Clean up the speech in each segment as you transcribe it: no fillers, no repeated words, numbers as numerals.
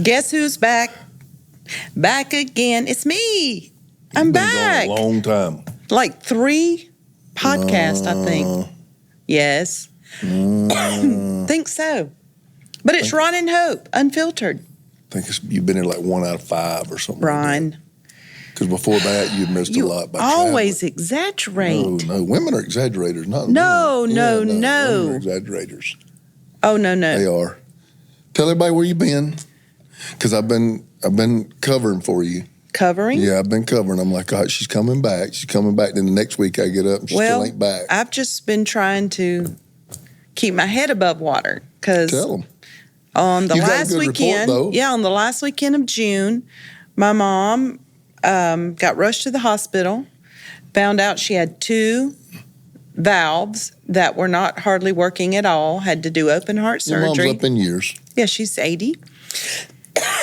Guess who's back? Back again. It's me. I'm back. Been gone a long time. Like 3 podcasts, I think. Yes. Think so. But it's Ron and Hope, Unfiltered. I think you've been here like 1 out of 5 or something. Ron. Because before that, you'd missed a lot by always traveling. Exaggerate. No. Women are exaggerators, not No. Women are exaggerators. Oh, no. They are. Tell everybody where you've been. Because I've been covering for you. Covering? Yeah, I've been covering. I'm like, God, she's coming back. She's coming back. Then the next week I get up and she still ain't back. I've just been trying to keep my head above water. Because on the last weekend, on the last weekend of June, my mom got rushed to the hospital, found out she had 2 valves that were not hardly working at all, had to do open heart surgery. Your mom's up in years. Yeah, she's 80.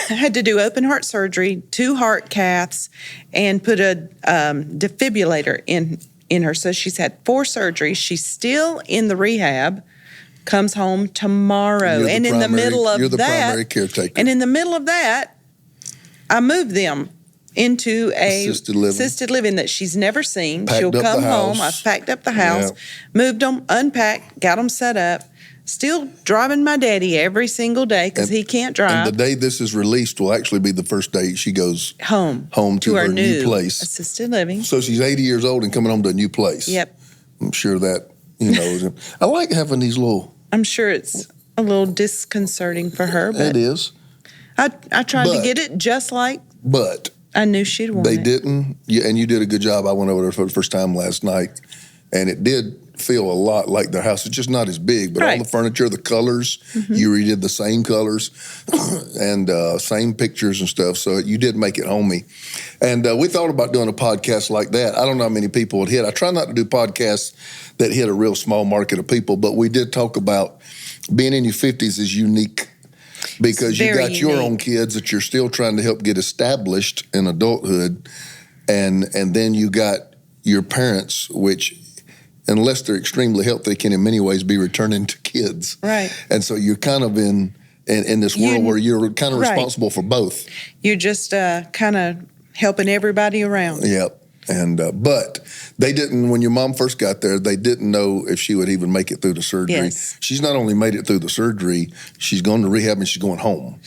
Had to do open heart surgery, 2 heart caths, and put a defibrillator in her. So she's had 4 surgeries. She's still in the rehab. Comes home tomorrow. You're the primary caretaker. And in the middle of that, I moved them into a assisted living that she's never seen. She'll come home. I packed up the house, moved them, unpacked, got them set up. Still driving my daddy every single day because he can't drive. And the day this is released will actually be the first day she goes home to her new place. Assisted living. So she's 80 years old and coming home to a new place. Yep. I'm sure that, I like having these little... I'm sure it's a little disconcerting for her. But it is. I tried to get it just like I knew she'd want it. They it. didn't, and you did a good job. I went over there for the first time last night, and it did feel a lot like their house. It's just not as big, but all the furniture, the colors, you redid the same colors and same pictures and stuff. So you did make it homey. And we thought about doing a podcast like that. I don't know how many people would hit. I try not to do podcasts that hit a real small market of people, but we did talk about being in your 50s is unique because you got your own kids that you're still trying to help get established in adulthood. And then you got your parents, which... unless they're extremely healthy, can in many ways be returning to kids. Right. And so you're kind of in this world where you're kind of responsible for both. You're just kind of helping everybody around. Yep. And but they didn't, when your mom first got there, they didn't know if she would even make it through the surgery. Yes. She's not only made it through the surgery, she's going to rehab and she's going home.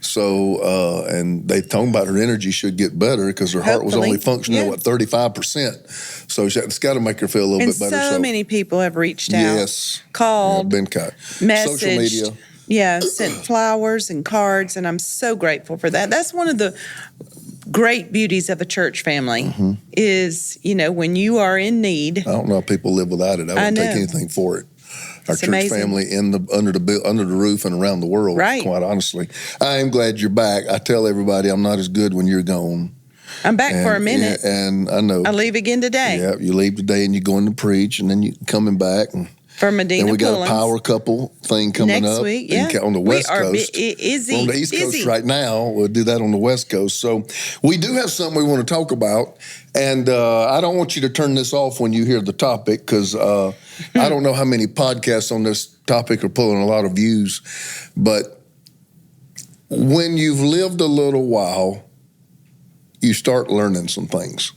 So, and they talking about her energy should get better because her heart was only functioning at 35%. So it's got to make her feel a little bit better. And so many people have reached out, called, messaged, social media. Yeah, sent flowers and cards, and I'm so grateful for that. That's one of the great beauties of a church family is, when you are in need. I don't know how people live without it. I wouldn't take anything for it. Our church family under the roof and around the world, quite honestly. I am glad you're back. I tell everybody I'm not as good when you're gone. I'm back for a minute. Yeah, and I know. I leave again today. Yeah, you leave today and you're going to preach and then you're coming back. For Medina and we got a power couple thing coming next up week, on the West Coast. We're on the East Coast right now. We'll do that on the West Coast. So we do have something we want to talk about. And I don't want you to turn this off when you hear the topic because I don't know how many podcasts on this topic are pulling a lot of views. But when you've lived a little while, you start learning some things.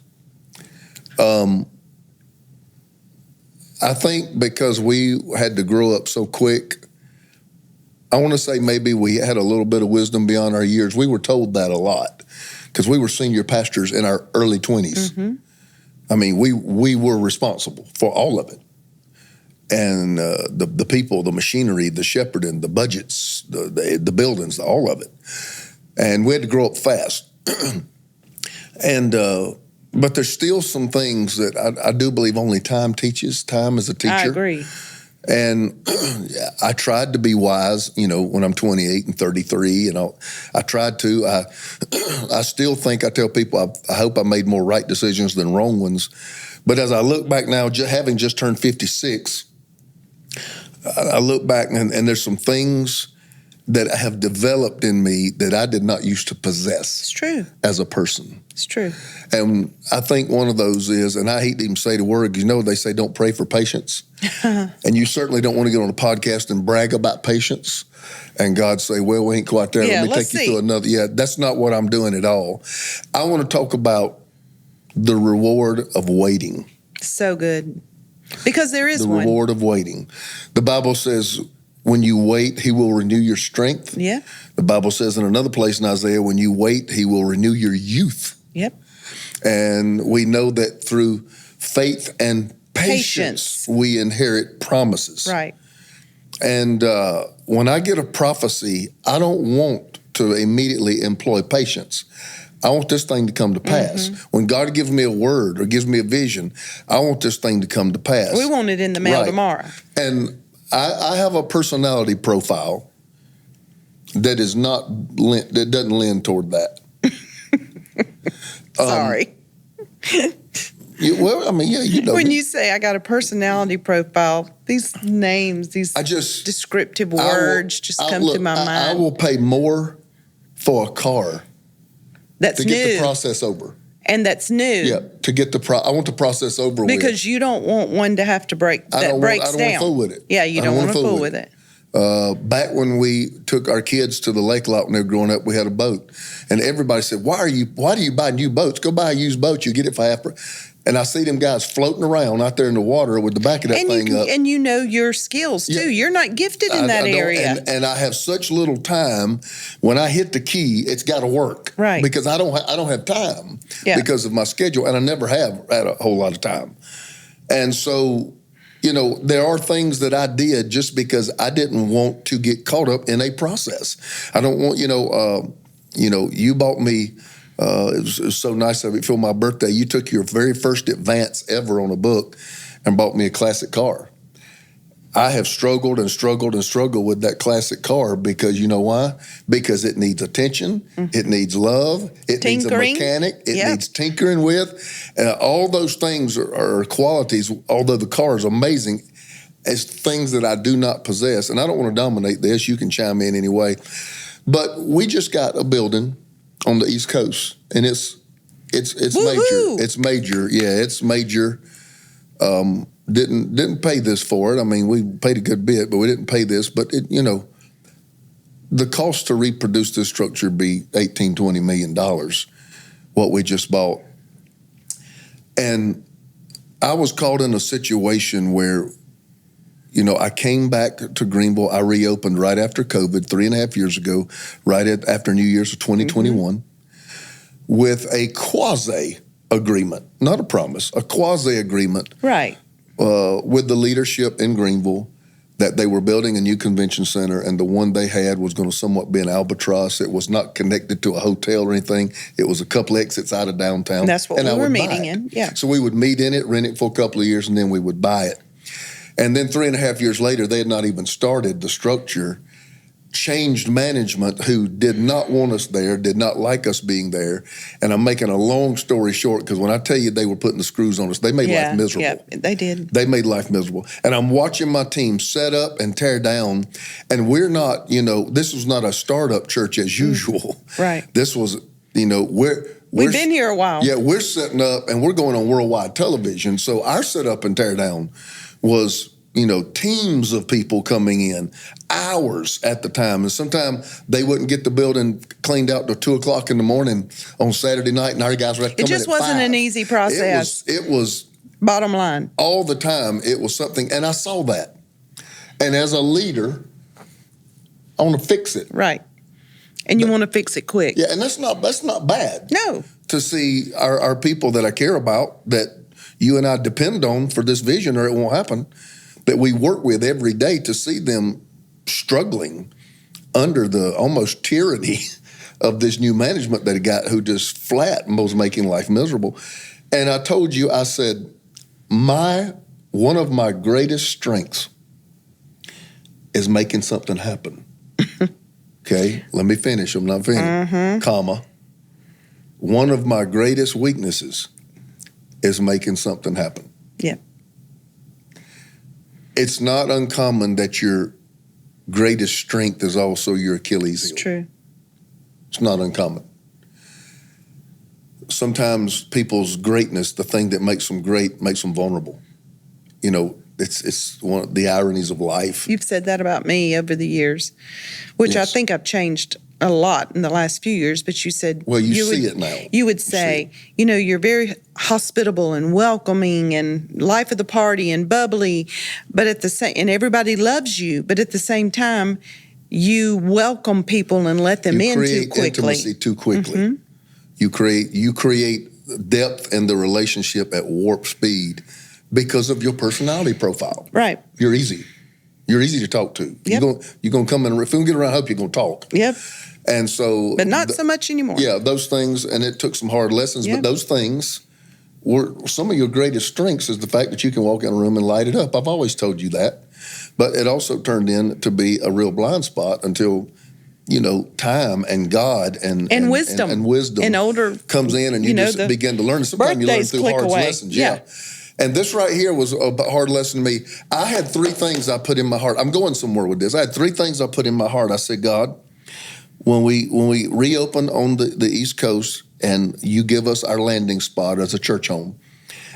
I think because we had to grow up so quick, I want to say maybe we had a little bit of wisdom beyond our years. We were told that a lot because we were senior pastors in our early 20s. I mean, we were responsible for all of it. And the people, the machinery, the shepherding, the budgets, the buildings, all of it. And we had to grow up fast. But there's still some things that I do believe only time teaches. Time is a teacher. I agree. And I tried to be wise, when I'm 28 and 33, I tried to. I still think, I tell people, I hope I made more right decisions than wrong ones. But as I look back now, having just turned 56, I look back and there's some things that have developed in me that I did not used to possess. It's true. As a person. It's true. And I think one of those is, and I hate to even say the word, they say don't pray for patience. And you certainly don't want to get on a podcast and brag about patience. And God say, well, we ain't quite there. Yeah, Let me take you through another. Yeah, that's not what I'm doing at all. I want to talk about the reward of waiting. So good. Because there is the one. The reward of waiting. The Bible says, when you wait, he will renew your strength. Yeah. The Bible says in another place in Isaiah, when you wait, he will renew your youth. Yep. And we know that through faith and patience. We inherit promises. Right. And when I get a prophecy, I don't want to immediately employ patience. I want this thing to come to pass. Mm-hmm. When God gives me a word or gives me a vision, I want this thing to come to pass. We want it in the mail tomorrow. And I have a personality profile that is that doesn't lend toward that. Sorry. When you say I got a personality profile, these names, these descriptive words just come to my mind. I will pay more for a car to get the process over. And that's new. Yeah, to get I want the process over because you don't want one to have to breaks down. I don't want to fool with it. Yeah, you don't want to fool with it. Back when we took our kids to the lake lot when they were growing up, we had a boat. And everybody said, why do you buy new boats? Go buy a used boat, you get it for half price. And I see them guys floating around out there in the water with the back of that thing up. And you know your skills, too. Yeah. You're not gifted in that area. And I have such little time. When I hit the key, it's got to work. Right. Because I don't have time because of my schedule. And I never have had a whole lot of time. And so, there are things that I did just because I didn't want to get caught up in a process. I don't want, you bought me... it was so nice of you for my birthday. You took your very first advance ever on a book and bought me a classic car. I have struggled and struggled and struggled with that classic car because you know why? Because it needs attention, it needs love, it needs a mechanic, it needs tinkering with. All those things are qualities, although the car is amazing, as things that I do not possess. And I don't want to dominate this. You can chime in anyway. But we just got a building on the East Coast, and it's major. It's major. Yeah, it's major. Didn't pay this for it. I mean, we paid a good bit, but we didn't pay this. But the cost to reproduce this structure would be $18-20 million, what we just bought. And I was caught in a situation where, I came back to Greenville. I reopened right after COVID 3.5 years ago, right after New Year's of 2021, with a quasi agreement, not a promise, a quasi agreement. Right. With the leadership in Greenville that they were building a new convention center, and the one they had was going to somewhat be an albatross. It was not connected to a hotel or anything. It was a couple exits out of downtown. That's what we were meeting in. Yeah. So we would meet in it, rent it for a couple of years, and then we would buy it. And then 3.5 years later, they had not even started the structure, changed management who did not want us there, did not like us being there. And I'm making a long story short because when I tell you they were putting the screws on us, they made life miserable. Yeah, they did. They made life miserable. And I'm watching my team set up and tear down. And we're not, this was not a startup church as usual. Right. This was, we've been here a while. Yeah, we're setting up and we're going on worldwide television. So our set up and tear down was, teams of people coming in, hours at the time. And sometimes they wouldn't get the building cleaned out till 2 o'clock in the morning on Saturday night, and our guys would have to come in at 5. It just wasn't an easy process. It was bottom line. All the time, it was something, and I saw that. And as a leader, I want to fix it. Right. And you want to fix it quick. Yeah, and that's not bad. No. To see our people that I care about, that you and I depend on for this vision or it won't happen, that we work with every day, to see them struggling under the almost tyranny of this new management that he got, who just flat was making life miserable. And I told you, I said, one of my greatest strengths is making something happen. Okay, let me finish. I'm not finished. Comma. One of my greatest weaknesses is making something happen. Yeah. It's not uncommon that you're greatest strength is also your Achilles heel. It's true. It's not uncommon. Sometimes people's greatness, the thing that makes them great, makes them vulnerable. You know, it's one of the ironies of life. You've said that about me over the years, which I think I've changed a lot in the last few years, but you said... Well, you see it now. You would say, you know, you're very hospitable and welcoming and life of the party and bubbly, but at the same... And everybody loves you, but at the same time, you welcome people and let them in too quickly. You create intimacy too quickly. Mm-hmm. You create depth in the relationship at warp speed because of your personality profile. Right. You're easy. You're easy to talk to. Yep. You're gonna come in, if we don't get around, I hope you're gonna talk. Yep. And so, but not so much anymore. Yeah, those things, and it took some hard lessons, but those things were some of your greatest strengths is the fact that you can walk in a room and light it up. I've always told you that, but it also turned in to be a real blind spot until, you know, time and God and wisdom and older comes in, and you just begin to learn. Sometimes you learn through hard lessons. Yeah. And this right here was a hard lesson to me. I had 3 things I put in my heart. I'm going somewhere with this. I had 3 things I put in my heart. I said, God, when we reopen on the East Coast and you give us our landing spot as a church home,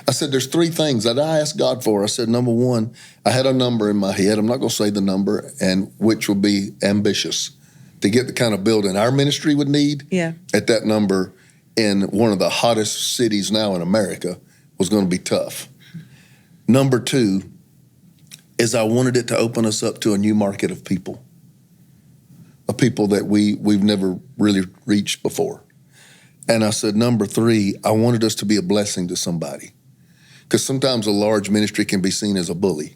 I said, there's 3 things that I asked God for. I said, number 1, I had a number in my head. I'm not going to say the number, and which will be ambitious to get the kind of building our ministry would need. Yeah. At that number in one of the hottest cities now in America was going to be tough. Number 2 is I wanted it to open us up to a new market of people that we've never really reached before. And I said, number 3, I wanted us to be a blessing to somebody. Because sometimes a large ministry can be seen as a bully,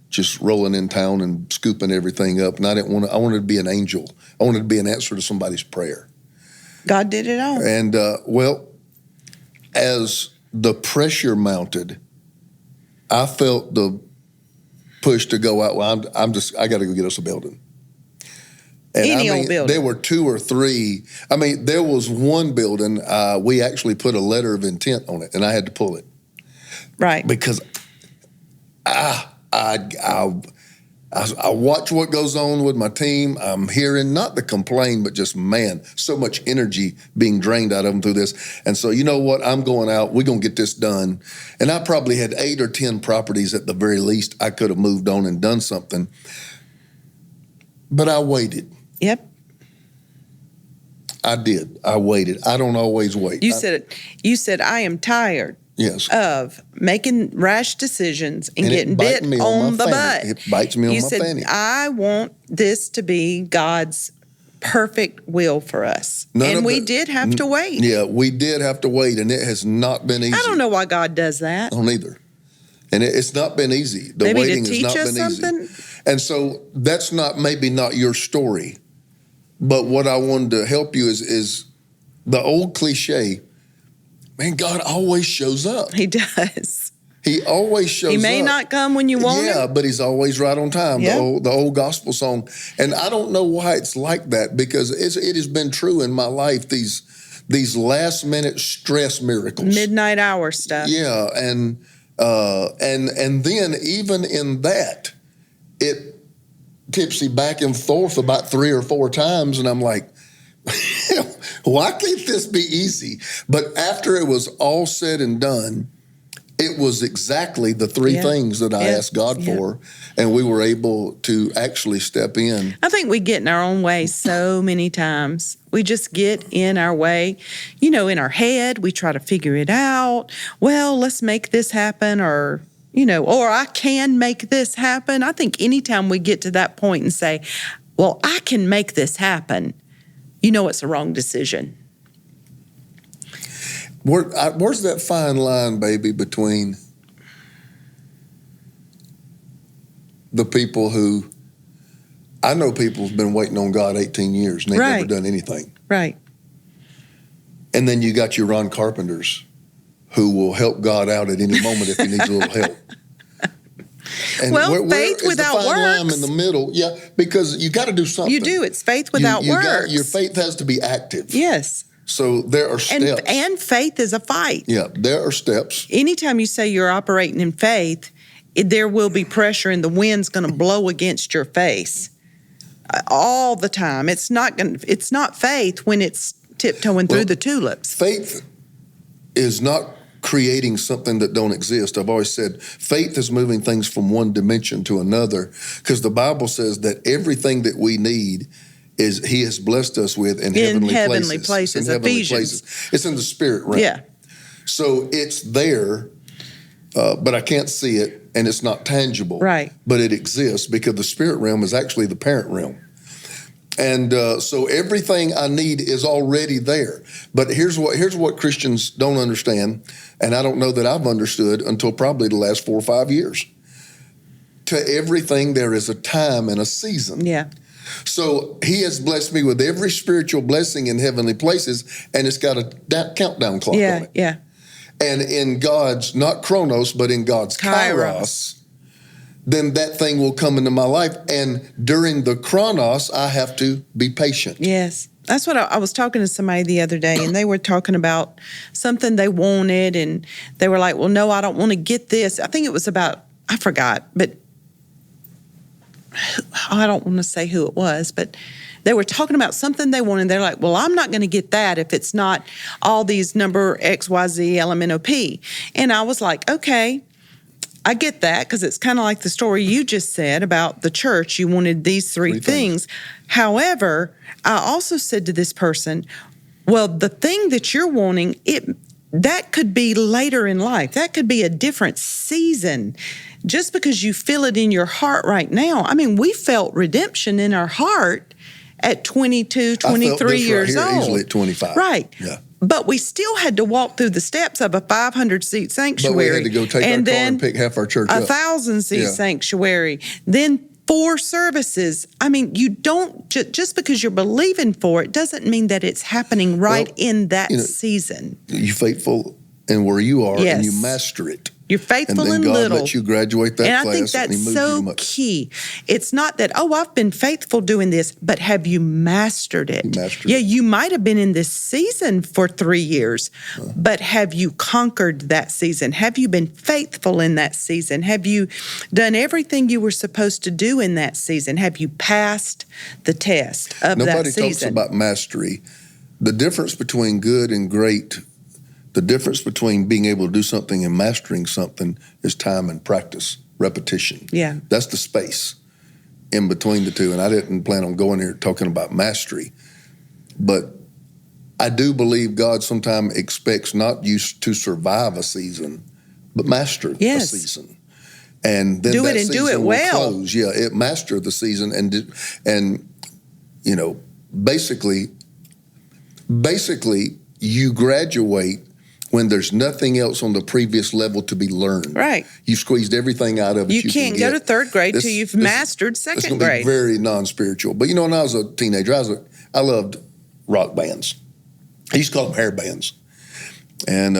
just rolling in town and scooping everything up. And I wanted to be an angel. I wanted to be an answer to somebody's prayer. God did it all. And, as the pressure mounted, I felt the push to go out. Well, I got to go get us a building. And Any old building. There were 2 or 3. I mean, there was one building, we actually put a letter of intent on it, and I had to pull it. Right. Because I watch what goes on with my team. I'm hearing not the complaint, but just, man, so much energy being drained out of them through this. And so, you know what? I'm going out. We're going to get this done. And I probably had 8 or 10 properties at the very least I could have moved on and done something. But I waited. Yep. I did. I waited. I don't always wait. You said, I am tired. Yes. Of making rash decisions and getting bit on the butt. It bites me on my fanny. You said, I want this to be God's perfect will for us. And we did have to wait. Yeah, we did have to wait, and it has not been easy. I don't know why God does that. I don't either. And it's not been easy. The waiting has not been easy. And so that's maybe not your story. But what I wanted to help you is the old cliche, man, God always shows up. He does. He always shows up. He may not come when you want him. Yeah, but he's always right on time. Yeah. The old gospel song. And I don't know why it's like that, because it has been true in my life, these last minute stress miracles. Midnight hour stuff. Yeah, and then even in that, it tipsy back and forth about 3 or 4 times, and I'm like, why can't this be easy? But after it was all said and done, it was exactly the 3 things that I asked God for, and we were able to actually step in. I think we get in our own way so many times. We just get in our way. You know, in our head, we try to figure it out. Well, let's make this happen, or I can make this happen. I think anytime we get to that point and say, well, I can make this happen, it's a wrong decision. Where's that fine line, baby, between the people who, I know people who've been waiting on God 18 years and they've never done anything. Right. And then you got your Ron Carpenters who will help God out at any moment if he needs a little help. And faith without works. Line in the middle, because you got to do something. You do. It's faith without works. Your faith has to be active. Yes. So there are steps. And faith is a fight. Yeah, there are steps. Anytime you say you're operating in faith, there will be pressure and the wind's going to blow against your face. all the time. It's not faith when it's tiptoeing through the tulips. Faith is not creating something that don't exist. I've always said faith is moving things from one dimension to another, because the Bible says that everything that we need is He has blessed us with in heavenly places. Ephesians. It's in the spirit realm. Yeah. So it's there, but I can't see it, and it's not tangible. Right. But it exists because the spirit realm is actually the parent realm. And so everything I need is already there. But here's what Christians don't understand, and I don't know that I've understood until probably the last 4 or 5 years. To everything there is a time and a season. Yeah. So He has blessed me with every spiritual blessing in heavenly places, and it's got a countdown clock on it. Yeah. And in God's, not chronos, but in God's kairos, then that thing will come into my life. And during the chronos, I have to be patient. Yes. That's what I was talking to somebody the other day, and they were talking about something they wanted, and they were like, well, no, I don't want to get this. I think it was about, I forgot, but I don't want to say who it was, but they were talking about something they wanted. They're like, well, I'm not going to get that if it's not all these number X, Y, Z, L, M, N, O, P. And I was like, okay, I get that, because it's kind of like the story you just said about the church. You wanted these three things. However, I also said to this person, well, the thing that you're wanting, that could be later in life. That could be a different season. Just because you feel it in your heart right now. I mean, we felt redemption in our heart at 22, 23 years old. Easily at 25. Right. Yeah. But we still had to walk through the steps of a 500-seat sanctuary. But we had to go take our car and pick half our church up. 1,000-seat sanctuary. Then 4 services. I mean, you don't, just because you're believing for it doesn't mean that it's happening in that season. You're faithful in where you are, and you master it. You're faithful and then in God little. lets you graduate that class. And I think that's so key. It's not that, oh, I've been faithful doing this, but have you mastered it? You might have been in this season for 3 years, but have you conquered that season? Have you been faithful in that season? Have you done everything you were supposed to do in that season? Have you passed the test of that season? Nobody talks about mastery. The difference between good and great, the difference between being able to do something and mastering something is time and practice, repetition. Yeah. That's the space in between the two. And I didn't plan on going here talking about mastery, but I do believe God sometimes expects not you to survive a season, but master a season. And then do it and do it well. Close. Yeah, it master the season and you know, basically you graduate when there's nothing else on the previous level to be learned. Right. You've squeezed everything out of it. You can't go to 3rd grade till you've mastered 2nd grade. It's very non-spiritual. But you know, when I was a teenager, I loved rock bands. I used to call them hair bands. And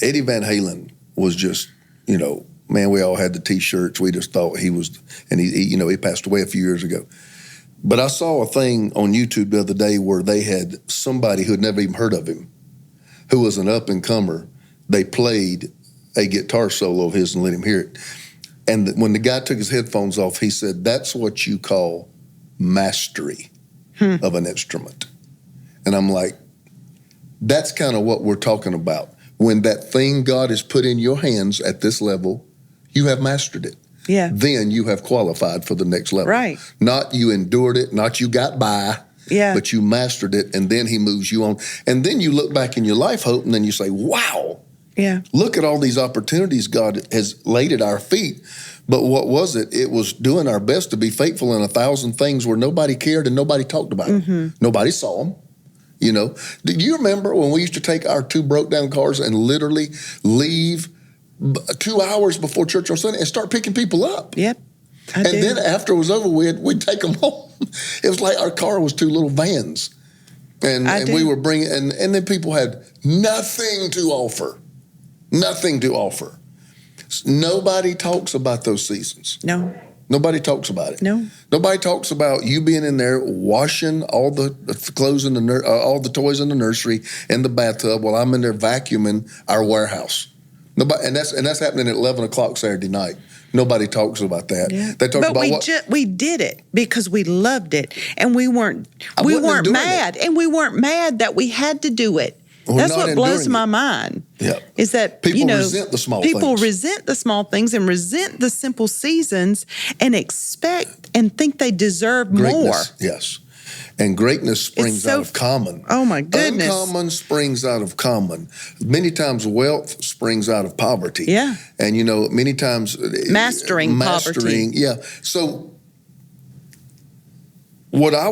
Eddie Van Halen was just, you know, man, we all had the T-shirts. We just thought he was, and he passed away a few years ago. But I saw a thing on YouTube the other day where they had somebody who had never even heard of him, who was an up-and-comer. They played a guitar solo of his and let him hear it. And when the guy took his headphones off, he said, that's what you call mastery of an instrument. And I'm like, that's kind of what we're talking about. When that thing God has put in your hands at this level, you have mastered it. Yeah. Then you have qualified for the next level. Right. Not you endured it, not you got by. Yeah. But you mastered it, and then He moves you on. And then you look back in your life, Hope, and then you say, wow, look at all these opportunities God has laid at our feet. But what was it? It was doing our best to be faithful in 1,000 things where nobody cared and nobody talked about it. Nobody saw them. You know, do you remember when we used to take our 2 broke down cars and literally leave 2 hours before church on Sunday and start picking people up? Yep. And then after it was over, we'd take them home. It was like our car was 2 little vans. And we were bringing, and then people had nothing to offer. Nothing to offer. Nobody talks about those seasons. No. Nobody talks about it. No. Nobody talks about you being in there washing all the clothes in all the toys in the nursery in the bathtub while I'm in there vacuuming our warehouse. Nobody, and that's happening at 11 o'clock Saturday night. Nobody talks about that. Yeah. They talk about we did it because we loved it, and we weren't mad, and we weren't mad that we had to do it. That's what blows my mind. Yeah. Is that people resent the small things. People resent the small things and resent the simple seasons and expect and think they deserve more. Yes. And greatness springs out of common. Oh my goodness. Uncommon springs out of common. Many times wealth springs out of poverty. Yeah. And many times mastering poverty. Yeah. So what I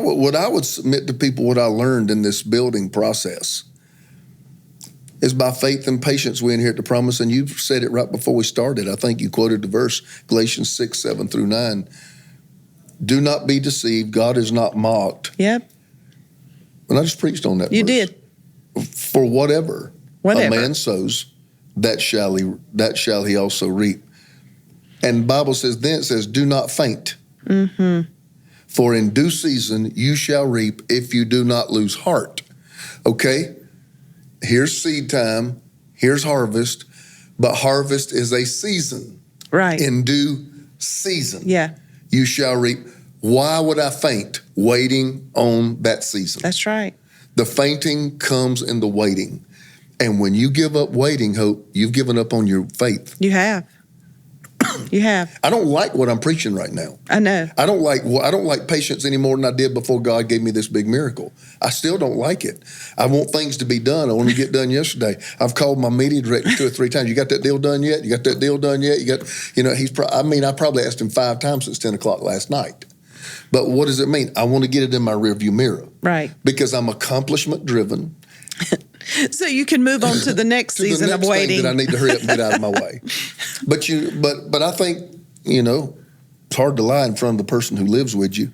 would submit to people, what I learned in this building process, is by faith and patience we inherit the promise. And you said it right before we started. I think you quoted the verse, Galatians 6:7-9. Do not be deceived. God is not mocked. Yep. And I just preached on that verse. You did. For whatever a man sows, that shall he also reap. And the Bible says, then it says, do not faint. Mm-hmm. For in due season you shall reap if you do not lose heart. Okay? Here's seed time, here's harvest, but harvest is a season. Right. In due season. Yeah. You shall reap. Why would I faint waiting on that season? That's right. The fainting comes in the waiting. And when you give up waiting, Hope, you've given up on your faith. You have. You have. I don't like what I'm preaching right now. I know. I don't like patience any more than I did before God gave me this big miracle. I still don't like it. I want things to be done. I want to get done yesterday. I've called my media director 2 or 3 times. You got that deal done yet? You got that deal done yet? I probably asked him 5 times since 10 o'clock last night. But what does it mean? I want to get it in my rearview mirror. Right. Because I'm accomplishment driven. So you can move on to the next season of waiting. That I need to hurry up and get out of my way. But I think, it's hard to lie in front of the person who lives with you.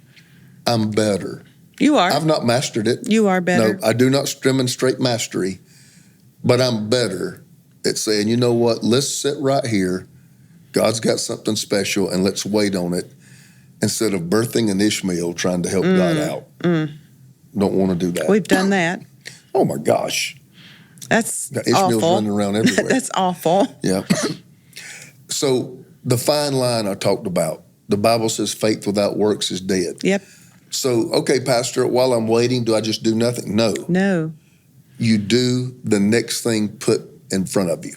I'm better. You are. I've not mastered it. You are better. No, I do not demonstrate mastery, but I'm better at saying, you know what, let's sit right here. God's got something special and let's wait on it instead of birthing an Ishmael trying to help God out. Don't want to do that. We've done that. Oh my gosh. That's Ishmael's awful. running around everywhere. That's awful. Yeah. So the fine line I talked about, the Bible says faith without works is dead. Yep. So, okay, Pastor, while I'm waiting, do I just do nothing? No. No. You do the next thing put in front of you.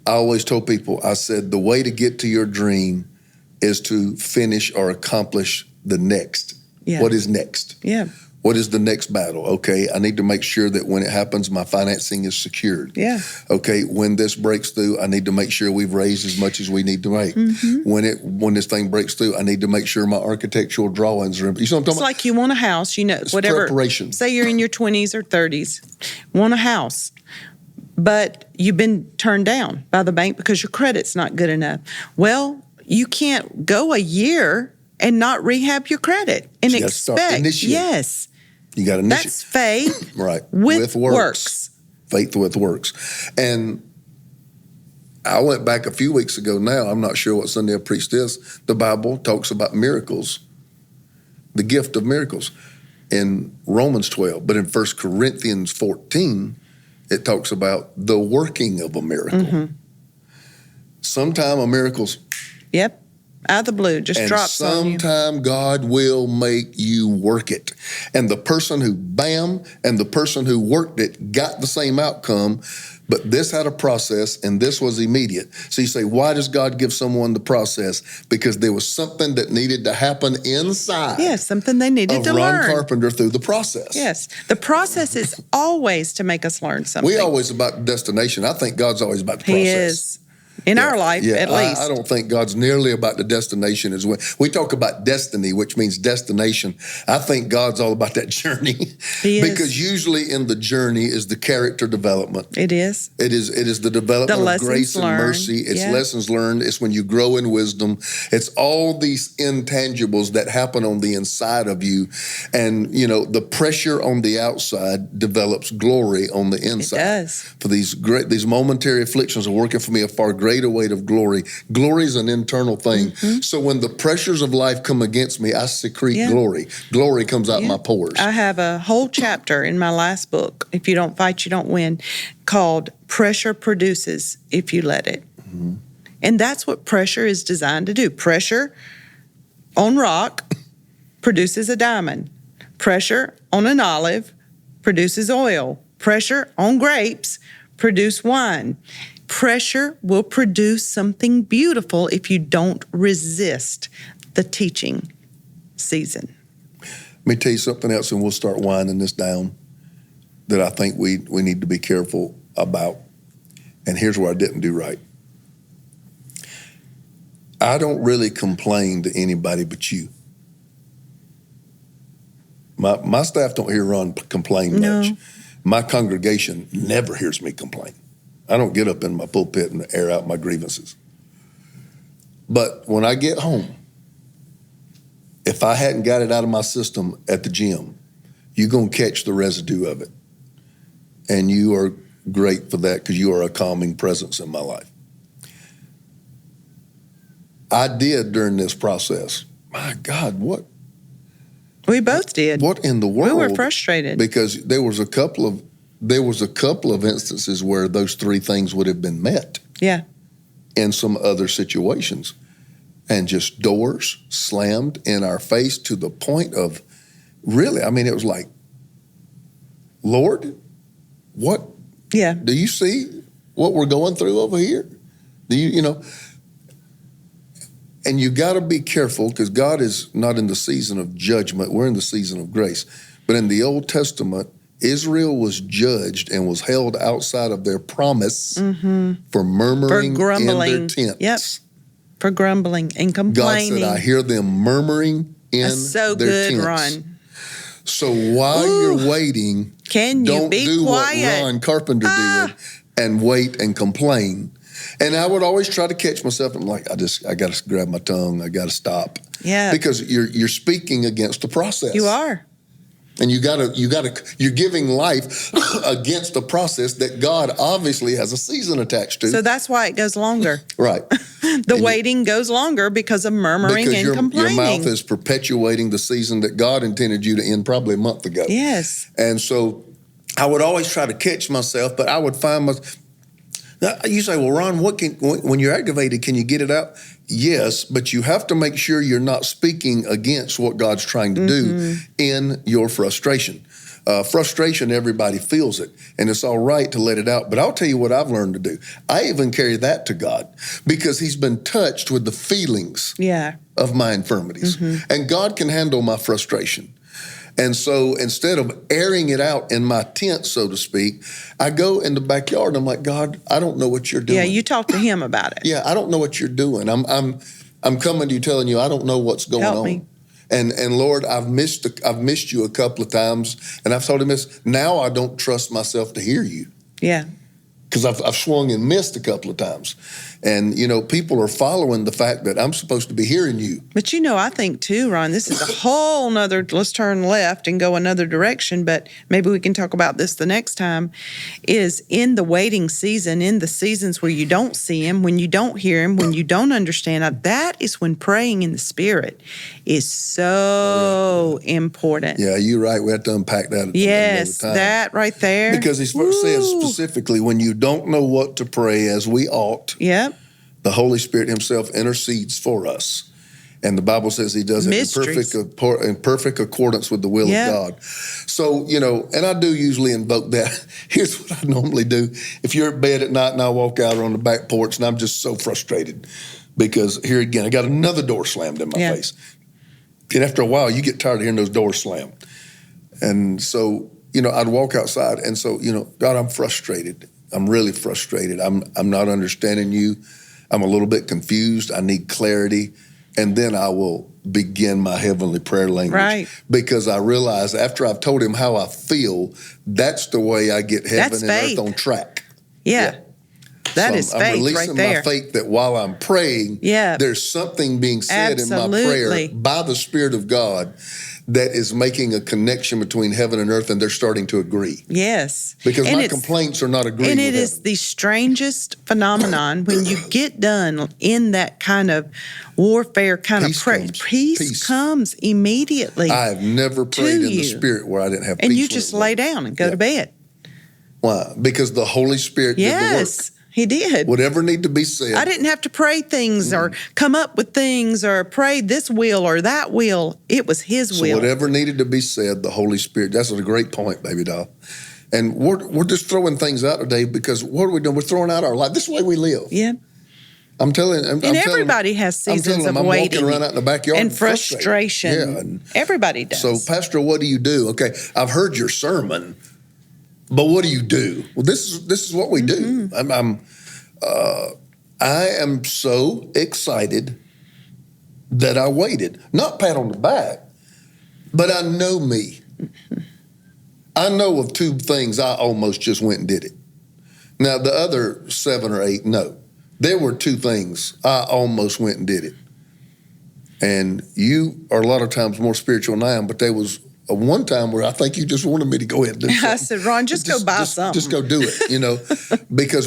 I always told people, I said, the way to get to your dream is to finish or accomplish the next. Yeah. What is next? Yeah. What is the next battle? Okay, I need to make sure that when it happens, my financing is secured. Yeah. Okay, when this breaks through, I need to make sure we've raised as much as we need to make. Mm-hmm. When this thing breaks through, I need to make sure my architectural drawings are. You know what I'm talking about? It's like you want a house, it's whatever. Preparation. Say you're in your 20s or 30s, want a house, but you've been turned down by the bank because your credit's not good enough. Well, you can't go a year and not rehab your credit and expect. Yes. You got to initiate. That's faith. Right. With works. Faith with works. And I went back a few weeks ago now. I'm not sure what Sunday I preached this. The Bible talks about miracles, the gift of miracles in Romans 12. But in 1 Corinthians 14, it talks about the working of a miracle. Mm-hmm. Sometime a miracle's. Yep. Out of the blue, just drops on you. And sometime God will make you work it. And the person who and the person who worked it got the same outcome, but this had a process and this was immediate. So you say, why does God give someone the process? Because there was something that needed to happen inside. Yes, something they needed to learn. Ron Carpenter through the process. Yes, the process is always to make us learn something. We're always about the destination. I think God's always about the process. He is. In our life, at least. I don't think God's nearly about the destination as well. We talk about destiny, which means destination. I think God's all about that journey. He is. Because usually in the journey is the character development. It is. It is the development of grace and mercy. It's lessons learned. It's when you grow in wisdom. It's all these intangibles that happen on the inside of you. And, the pressure on the outside develops glory on the inside. It does. For these momentary afflictions are working for me a far greater weight of glory. Glory is an internal thing. Mm-hmm. So when the pressures of life come against me, I secrete glory. Glory comes out my pores. I have a whole chapter in my last book, If You Don't Fight, You Don't Win, called Pressure Produces If You Let It. Mm-hmm. And that's what pressure is designed to do. Pressure on rock produces a diamond. Pressure on an olive produces oil. Pressure on grapes produce wine. Pressure will produce something beautiful if you don't resist the teaching season. Let me tell you something else, and we'll start winding this down, that I think we need to be careful about. And here's where I didn't do right. I don't really complain to anybody but you. My staff don't hear Ron complain much. My congregation never hears me complain. I don't get up in my pulpit and air out my grievances. But when I get home, if I hadn't got it out of my system at the gym, you're going to catch the residue of it. And you are great for that because you are a calming presence in my life. I did during this process. My God, what? We both did. What in the world? We were frustrated. Because there was a couple of instances where those three things would have been met. Yeah. In some other situations. And just doors slammed in our face to the point of, really, I mean, it was like, Lord, what? Yeah. Do you see what we're going through over here? Do you know? And you got to be careful because God is not in the season of judgment. We're in the season of grace. But in the Old Testament, Israel was judged and was held outside of their promise for murmuring for grumbling. in their tents. Yep. For grumbling and complaining. God said, I hear them murmuring in That's so their good, tents. Ron. So while you're waiting, don't do quiet. what Ron Carpenter did and wait and complain. And I would always try to catch myself. I'm like, I got to grab my tongue. I got to stop. Yeah. Because you're speaking against the process. You are. And you're giving life against the process that God obviously has a season attached to. So that's why it goes longer. Right. The waiting goes longer because of murmuring and complaining. Your mouth is perpetuating the season that God intended you to end probably a month ago. Yes. And so I would always try to catch myself, but I would find myself. You say, well, Ron, when you're activated, can you get it out? Yes, but you have to make sure you're not speaking against what God's trying to do in your frustration. Frustration, everybody feels it, and it's all right to let it out. But I'll tell you what I've learned to do. I even carry that to God because he's been touched with the feelings of my infirmities. And God can handle my frustration. And so instead of airing it out in my tent, so to speak, I go in the backyard and I'm like, God, I don't know what you're doing. Yeah, you talk to him about it. Yeah, I don't know what you're doing. I'm coming to you telling you I don't know what's going Help on. me. And Lord, I've missed you a couple of times, and I've told him this. Now I don't trust myself to hear you. Yeah. Because I've swung and missed a couple of times. And, people are following the fact that I'm supposed to be hearing you. But, I think, too, Ron, this is a whole nother, let's turn left and go another direction, but maybe we can talk about this the next time, is in the waiting season, in the seasons where you don't see him, when you don't hear him, when you don't understand, that is when praying in the Spirit is so important. Yeah, you're right. We have to unpack that Yes, another time. that right there. Because he says specifically, when you don't know what to pray as we ought, the Holy Spirit himself intercedes for us. And the Bible says he does it in perfect accordance with the will of God. So, and I do usually invoke that. Here's what I normally do. If you're at bed at night and I walk out on the back porch and I'm just so frustrated because here again, I got another door slammed in my face. And after a while, you get tired of hearing those doors slam. And so, I'd walk outside and so, God, I'm frustrated. I'm really frustrated. I'm not understanding you. I'm a little bit confused. I need clarity. And then I will begin my heavenly prayer language. Right. Because I realize after I've told him how I feel, that's the way I get heaven and earth on track. Yeah. That is faith right there. I'm releasing my faith that while I'm praying, there's something being said in my prayer by the Spirit of God that is making a connection between heaven and earth, and they're starting to agree. Yes. Because my complaints are not agreeing with heaven. And it is the strangest phenomenon when you get done in that kind of warfare kind of prayer. Peace comes immediately. I have never prayed in the Spirit where I didn't have peace. And you just lay down and go to bed. Why? Because the Holy Spirit did the work. He did. Whatever need to be said. I didn't have to pray things or come up with things or pray this will or that will. It was his will. So whatever needed to be said, the Holy Spirit. That's a great point, baby doll. And we're just throwing things out today because what are we doing? We're throwing out our life. This is the way we live. Yeah. I'm telling you. Everybody has seasons of waiting. I'm walking around out in the backyard and frustration. Yeah, and everybody does. So, Pastor, what do you do? Okay, I've heard your sermon, but what do you do? Well, this is what we do. I am so excited that I waited. Not pat on the back, but I know me. I know of 2 things I almost just went and did it. Now, the other 7 or 8, no. There were 2 things I almost went and did it. And you are a lot of times more spiritual than I am, but there was one time where I think you just wanted me to go ahead and do something. I said, Ron, just go buy something. Just go do it, because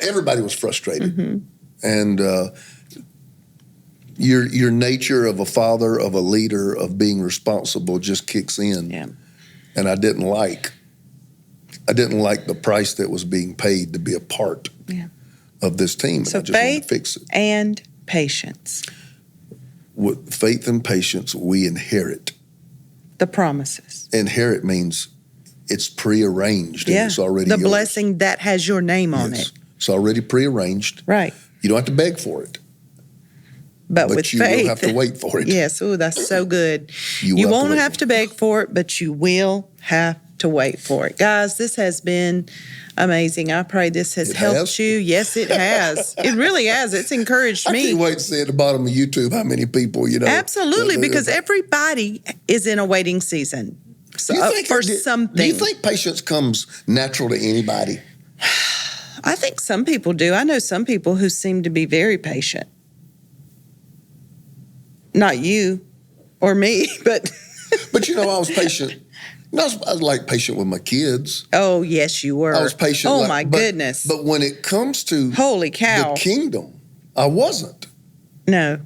everybody was frustrated. And your nature of a father, of a leader, of being responsible just kicks in. Yeah. And I didn't like the price that was being paid to be a part of this team. So and I just wanted to fix it. And patience. With faith and patience, we inherit. The promises. Inherit means it's prearranged and it's already yours. Blessing that has your name on it. It's already prearranged. Right. You don't have to beg for it. But with you faith, will have to wait for it. Yes. Oh, that's so good. You won't have to beg for it, but you will have to wait for it. Guys, this has been amazing. I pray this has helped you. Yes, it has. It really has. It's encouraged me. I can't wait to see at the bottom of YouTube how many people, Absolutely, because everybody is in a waiting season for something. Do you think patience comes natural to anybody? I think some people do. I know some people who seem to be very patient. Not you or me, but... But I was patient. I was like patient with my kids. Oh, yes, you were. I was patient. Oh, my goodness. But when it comes to holy cow, the kingdom, I wasn't. No.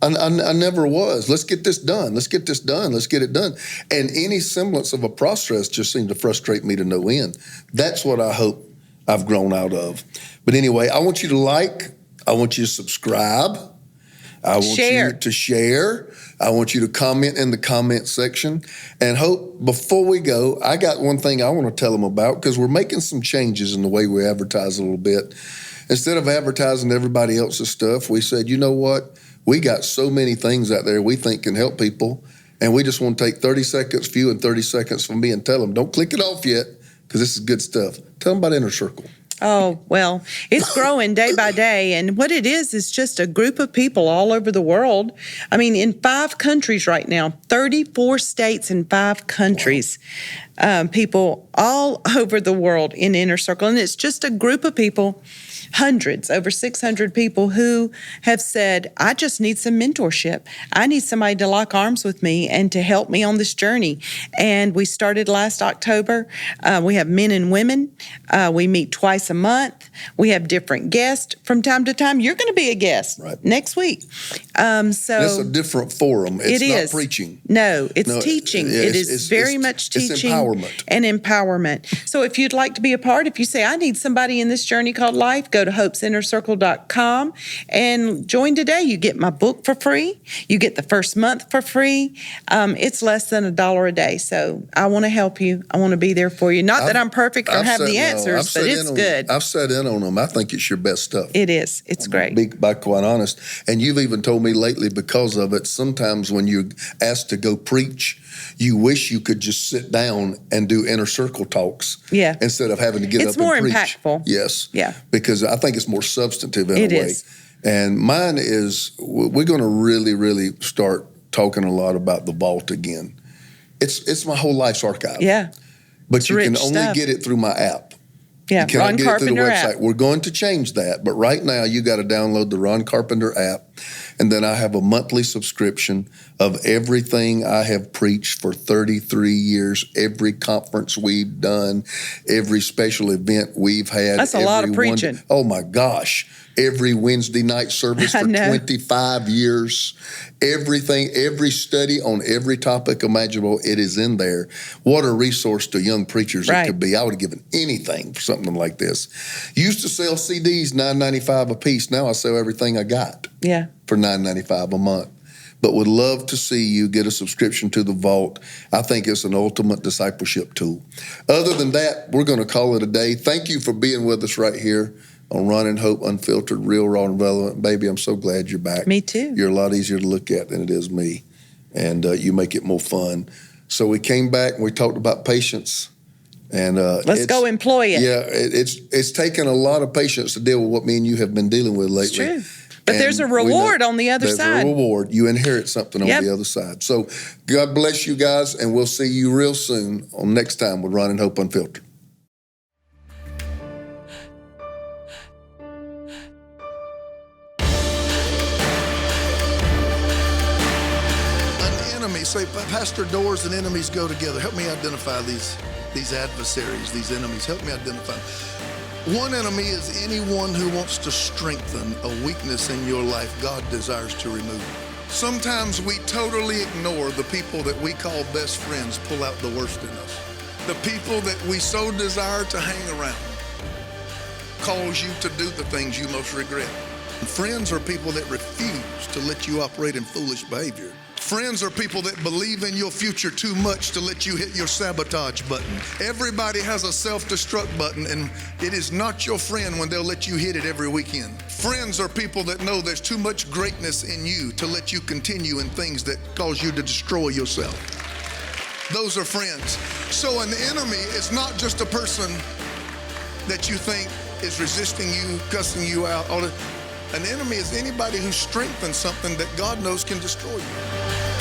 I never was. Let's get this done. Let's get this done. Let's get it done. And any semblance of a process just seemed to frustrate me to no end. That's what I hope I've grown out of. But anyway, I want you to like. I want you to subscribe. I want you to share. I want you to comment in the comment section. And Hope, before we go, I got one thing I want to tell them about, because we're making some changes in the way we advertise a little bit. Instead of advertising everybody else's stuff, we said, you know what? We got so many things out there we think can help people, and we just want to take 30 seconds for you and 30 seconds for me and tell them, don't click it off yet, because this is good stuff. Tell them about Inner Circle. Oh, well, it's growing day by day. And what it is just a group of people all over the world. I mean, in 5 countries right now, 34 states and 5 countries, people all over the world in Inner Circle. And it's just a group of people, hundreds, over 600 people who have said, I just need some mentorship. I need somebody to lock arms with me and to help me on this journey. And we started last October. We have men and women. We meet twice a month. We have different guests from time to time. You're going to be a guest next week. It's a different forum. It's not preaching. No, it's teaching. It is very much teaching. It's empowerment. So if you'd like to be a part, if you say, I need somebody in this journey called life, go to hopesinnercircle.com and join today. You get my book for free. You get the first month for free. It's less than $1 a day. So I want to help you. I want to be there for you. Not that I'm perfect or have the answers, but it's good. I've sat in on them. I think it's your best stuff. It is. It's great. Be quite honest. And you've even told me lately, because of it, sometimes when you're asked to go preach, you wish you could just sit down and do Inner Circle talks. Yeah. Instead of having to get up and preach. It's more impactful. Yes. Yeah. Because I think it's more substantive in a way. It is. And mine is, we're going to really, really start talking a lot about the vault again. It's my whole life's archive. Yeah. But you can only get it through my app. Yeah, you cannot Ron get Carpenter it through the website. app. We're going to change that. But right now, you got to download the Ron Carpenter app. And then I have a monthly subscription of everything I have preached for 33 years, every conference we've done, every special event we've had. That's a lot of preaching. Oh my gosh. Every Wednesday night service for 25 years, everything, every study on every topic imaginable, it is in there. What a resource to young preachers it could be. I would have given anything for something like this. Used to sell CDs $9.95 a piece. Now I sell everything I got for $9.95 a month. But would love to see you get a subscription to the Vault. I think it's an ultimate discipleship tool. Other than that, we're going to call it a day. Thank you for being with us right here on Ron and Hope Unfiltered, Real, Raw, and Relevant. Baby, I'm so glad you're back. Me too. You're a lot easier to look at than it is me, and you make it more fun. So we came back and we talked about patience. And let's go employ it. Yeah, it's taken a lot of patience to deal with what me and you have been dealing with lately. It's true. But there's a reward on the other side. There's a reward. You inherit something on the other side. So God bless you guys, and we'll see you real soon on next time with Ron and Hope Unfiltered. Say, Pastor, doors and enemies go together. Help me identify these adversaries, these enemies. Help me identify. One enemy is anyone who wants to strengthen a weakness in your life God desires to remove. Sometimes we totally ignore the people that we call best friends pull out the worst in us. The people that we so desire to hang around cause you to do the things you most regret. And friends are people that refuse to let you operate in foolish behavior. Friends are people that believe in your future too much to let you hit your sabotage button. Everybody has a self-destruct button, and it is not your friend when they'll let you hit it every weekend. Friends are people that know there's too much greatness in you to let you continue in things that cause you to destroy yourself. Those are friends. So an enemy is not just a person that you think is resisting you, cussing you out. An enemy is anybody who strengthens something that God knows can destroy you.